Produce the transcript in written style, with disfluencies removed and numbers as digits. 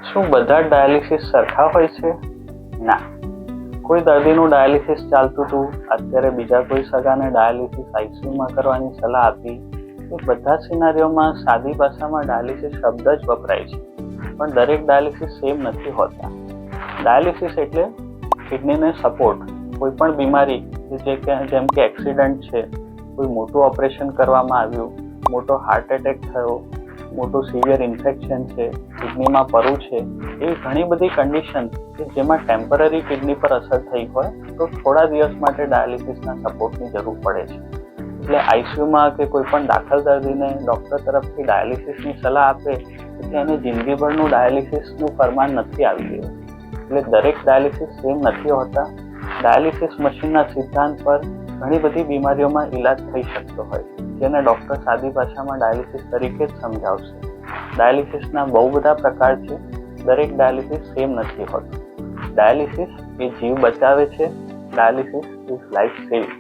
શું બધા જ ડાયાલિસિસ સરખા હોય છે? ના. કોઈ દર્દીનું ડાયાલિસિસ ચાલતું હતું, અત્યારે બીજા કોઈ સગાને ડાયાલિસિસ આઈસીયુમાં કરવાની સલાહ આપી. એ બધા સિનારીઓમાં સાદી ભાષામાં ડાયાલિસિસ શબ્દ જ વપરાય છે, પણ દરેક ડાયાલિસિસ સેમ નથી હોતા. ડાયાલિસિસ એટલે કિડનીને સપોર્ટ. કોઈ પણ બીમારી જેમ કે એક્સિડન્ટ છે, કોઈ મોટું ઓપરેશન કરવામાં આવ્યું, મોટો હાર્ટ એટેક થયો, મોટું સિવિયર ઇન્ફેક્શન છે, કિડનીમાં પરુ છે, એવી ઘણી બધી કન્ડિશન કે જેમાં ટેમ્પરરી કિડની પર અસર થઈ હોય તો થોડા દિવસ માટે ડાયાલિસિસના સપોર્ટની જરૂર પડે છે. એટલે આઈસીયુમાં કે કોઈ પણ દાખલ દર્દીને ડૉક્ટર તરફથી ડાયાલિસિસની સલાહ આપે એટલે એને જિંદગીભરનું ડાયાલિસિસનું ફરમાન નથી આવી રહ્યું. એટલે દરેક ડાયાલિસિસ સેમ નથી હોતા. ડાયાલિસિસ મશીનના સિદ્ધાંત પર ઘણી બધી બીમારીઓમાં ઈલાજ થઈ શકતો હોય, જેને ડૉક્ટર સાદી ભાષામાં ડાયાલિસિસ તરીકે જ સમજાવશે. ડાયાલિસિસના બહુ બધા પ્રકાર છે, દરેક ડાયાલિસિસ સેમ નથી હોતું. ડાયાલિસિસ એ જીવ બચાવે છે. Dialysis is life saving.